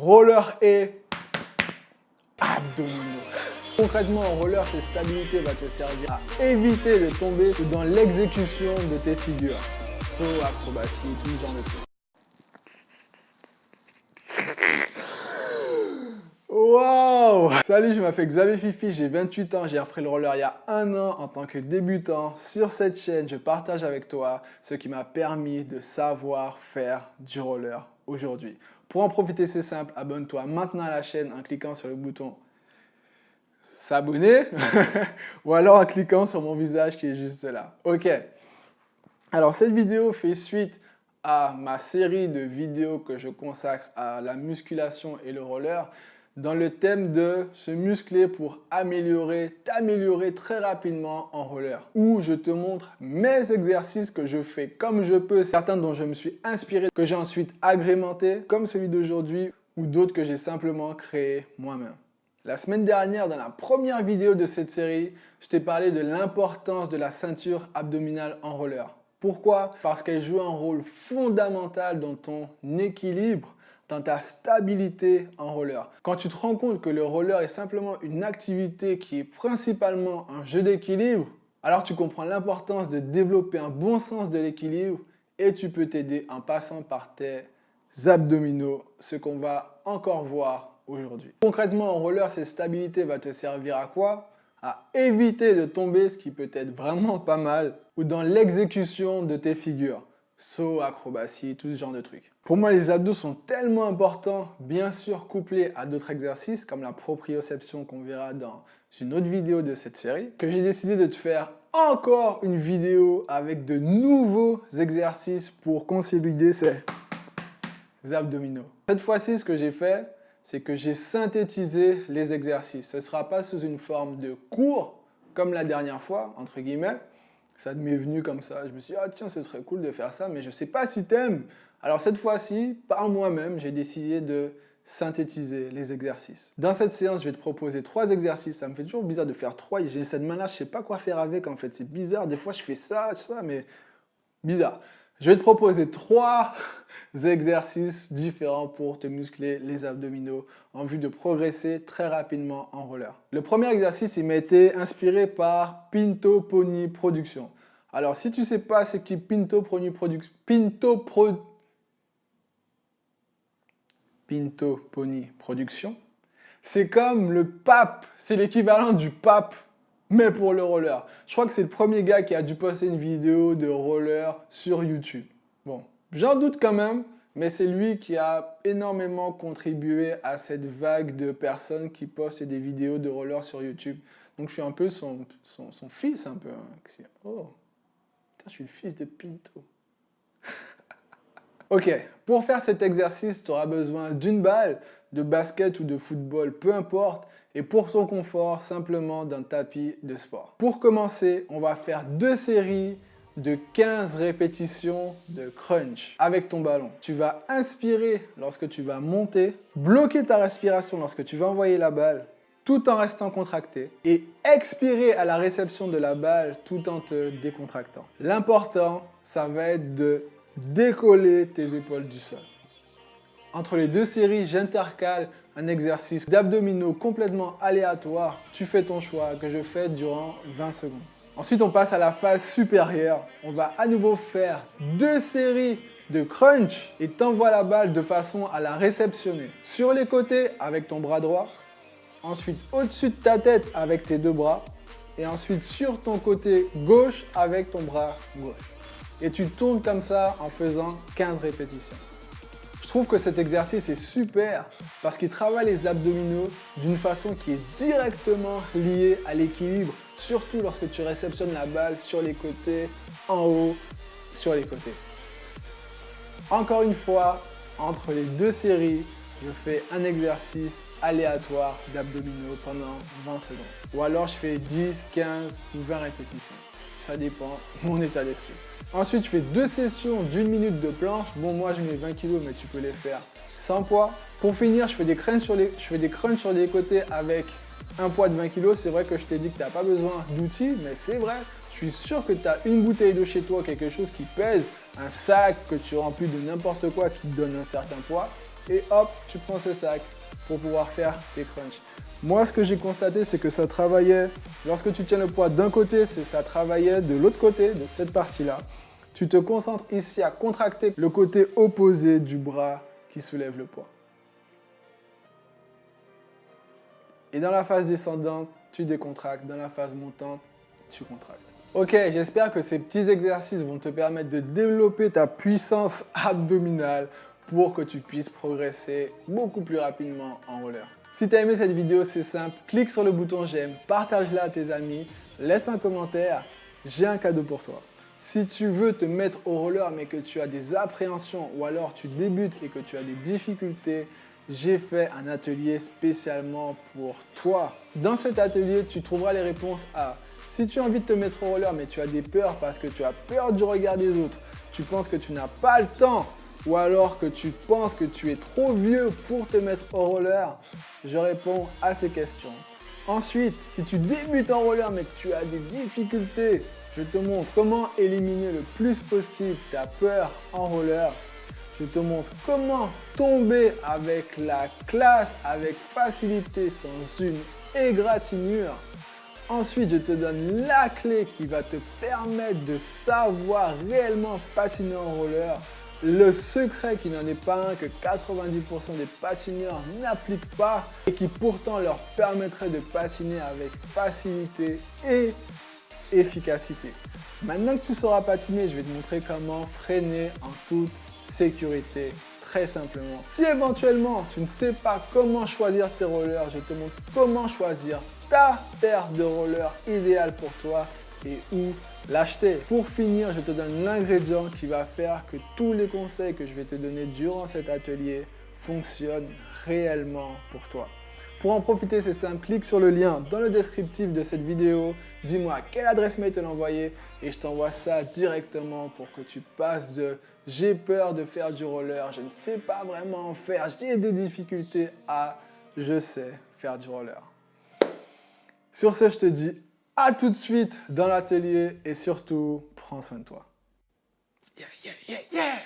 Roller et abdominaux. Concrètement, un roller, cette stabilité va te servir à éviter de tomber dans l'exécution de tes figures. Saut, acrobatie, tout ce genre de trucs. Wow! Salut, je m'appelle Xavier Fifi, j'ai 28 ans, j'ai repris le roller il y a un an en tant que débutant. Sur cette chaîne, je partage avec toi ce qui m'a permis de savoir faire du roller aujourd'hui. Pour en profiter, c'est simple, abonne-toi maintenant à la chaîne en cliquant sur le bouton s'abonner ou alors en cliquant sur mon visage qui est juste là. Ok. Alors cette vidéo fait suite à ma série de vidéos que je consacre à la musculation et le roller dans le thème de se muscler pour t'améliorer très rapidement en roller, où je te montre mes exercices que je fais comme je peux, certains dont je me suis inspiré, que j'ai ensuite agrémenté, comme celui d'aujourd'hui, ou d'autres que j'ai simplement créés moi-même. La semaine dernière, dans la première vidéo de cette série, je t'ai parlé de l'importance de la ceinture abdominale en roller. Pourquoi? Parce qu'elle joue un rôle fondamental dans ton équilibre, dans ta stabilité en roller. Quand tu te rends compte que le roller est simplement une activité qui est principalement un jeu d'équilibre, alors tu comprends l'importance de développer un bon sens de l'équilibre et tu peux t'aider en passant par tes abdominaux, ce qu'on va encore voir aujourd'hui. Concrètement, en roller, cette stabilité va te servir à quoi? À éviter de tomber, ce qui peut être vraiment pas mal, ou dans l'exécution de tes figures. Saut, acrobatie, tout ce genre de trucs. Pour moi, les abdos sont tellement importants, bien sûr couplés à d'autres exercices, comme la proprioception qu'on verra dans une autre vidéo de cette série, que j'ai décidé de te faire encore une vidéo avec de nouveaux exercices pour consolider ces abdominaux. Cette fois-ci, ce que j'ai fait, c'est que j'ai synthétisé les exercices. Ce ne sera pas sous une forme de cours, comme la dernière fois, entre guillemets. Ça m'est venu comme ça. Je me suis dit, ah tiens, ce serait cool de faire ça, mais je ne sais pas si t'aimes. Alors cette fois-ci, par moi-même, j'ai décidé de synthétiser les exercices. Dans cette séance, je vais te proposer 3 exercices. Ça me fait toujours bizarre de faire 3. J'ai cette main-là, je ne sais pas quoi faire avec en fait. C'est bizarre. Des fois, je fais ça, mais bizarre. Je vais te proposer 3 exercices différents pour te muscler les abdominaux en vue de progresser très rapidement en roller. Le premier exercice, il m'a été inspiré par Pinto Pony Production. Alors, si tu ne sais pas c'est qui Pinto Pony Production, c'est comme le pape, c'est l'équivalent du pape, mais pour le roller. Je crois que c'est le premier gars qui a dû poster une vidéo de roller sur YouTube. Bon, j'en doute quand même, mais c'est lui qui a énormément contribué à cette vague de personnes qui postent des vidéos de roller sur YouTube. Donc je suis un peu son fils, un peu. Hein. Oh, putain, je suis le fils de Pinto. Ok, pour faire cet exercice, tu auras besoin d'une balle, de basket ou de football, peu importe, et pour ton confort, simplement d'un tapis de sport. Pour commencer, on va faire 2 séries de 15 répétitions de crunch avec ton ballon. Tu vas inspirer lorsque tu vas monter, bloquer ta respiration lorsque tu vas envoyer la balle, tout en restant contracté, et expirer à la réception de la balle tout en te décontractant. L'important, ça va être de décoller tes épaules du sol. Entre les 2 séries, j'intercale un exercice d'abdominaux complètement aléatoire. Tu fais ton choix, que je fais durant 20 secondes. Ensuite, on passe à la phase supérieure. On va à nouveau faire 2 séries de crunch et t'envoies la balle de façon à la réceptionner. Sur les côtés avec ton bras droit. Ensuite, au-dessus de ta tête avec tes 2 bras. Et ensuite, sur ton côté gauche avec ton bras gauche. Et tu tournes comme ça en faisant 15 répétitions. Je trouve que cet exercice est super parce qu'il travaille les abdominaux d'une façon qui est directement liée à l'équilibre, surtout lorsque tu réceptionnes la balle sur les côtés, en haut, sur les côtés. Encore une fois, entre les 2 séries, je fais un exercice aléatoire d'abdominaux pendant 20 secondes. Ou alors je fais 10, 15 ou 20 répétitions. Ça dépend de mon état d'esprit. Ensuite, je fais 2 sessions d'1 minute de planche. Bon, moi, je mets 20 kg, mais tu peux les faire sans poids. Pour finir, je fais des crunchs sur les côtés avec un poids de 20 kg. C'est vrai que je t'ai dit que tu n'as pas besoin d'outils, mais c'est vrai. Je suis sûr que tu as une bouteille d'eau chez toi, quelque chose qui pèse, un sac que tu remplis de n'importe quoi qui te donne un certain poids. et hop, tu prends ce sac pour pouvoir faire tes crunchs. Moi, ce que j'ai constaté, c'est que ça travaillait, lorsque tu tiens le poids d'un côté, ça travaillait de l'autre côté, de cette partie-là. Tu te concentres ici à contracter le côté opposé du bras qui soulève le poids. Et dans la phase descendante, tu décontractes. Dans la phase montante, tu contractes. Ok, j'espère que ces petits exercices vont te permettre de développer ta puissance abdominale pour que tu puisses progresser beaucoup plus rapidement en roller. Si tu as aimé cette vidéo, c'est simple, clique sur le bouton j'aime, partage-la à tes amis, laisse un commentaire, j'ai un cadeau pour toi. Si tu veux te mettre au roller mais que tu as des appréhensions ou alors tu débutes et que tu as des difficultés, j'ai fait un atelier spécialement pour toi. Dans cet atelier, tu trouveras les réponses à si tu as envie de te mettre au roller mais tu as des peurs parce que tu as peur du regard des autres, tu penses que tu n'as pas le temps ou alors que tu penses que tu es trop vieux pour te mettre au roller, je réponds à ces questions. Ensuite, si tu débutes en roller mais que tu as des difficultés, je te montre comment éliminer le plus possible ta peur en roller. Je te montre comment tomber avec la classe, avec facilité, sans une égratignure. Ensuite, je te donne la clé qui va te permettre de savoir réellement patiner en roller. Le secret qui n'en est pas un que 90% des patineurs n'appliquent pas et qui pourtant leur permettrait de patiner avec facilité et efficacité. Maintenant que tu sauras patiner, je vais te montrer comment freiner en toute sécurité, très simplement. Si éventuellement tu ne sais pas comment choisir tes rollers, je te montre comment choisir ta paire de rollers idéale pour toi et où l'acheter. Pour finir, je te donne l'ingrédient qui va faire que tous les conseils que je vais te donner durant cet atelier fonctionnent réellement pour toi. Pour en profiter, c'est simple, clique sur le lien dans le descriptif de cette vidéo, dis-moi quelle adresse mail te l'envoyer et je t'envoie ça directement pour que tu passes de « j'ai peur de faire du roller, je ne sais pas vraiment en faire, j'ai des difficultés » à « je sais faire du roller ». Sur ce, je te dis à tout de suite dans l'atelier et surtout, prends soin de toi. Yeah, yeah, yeah, yeah!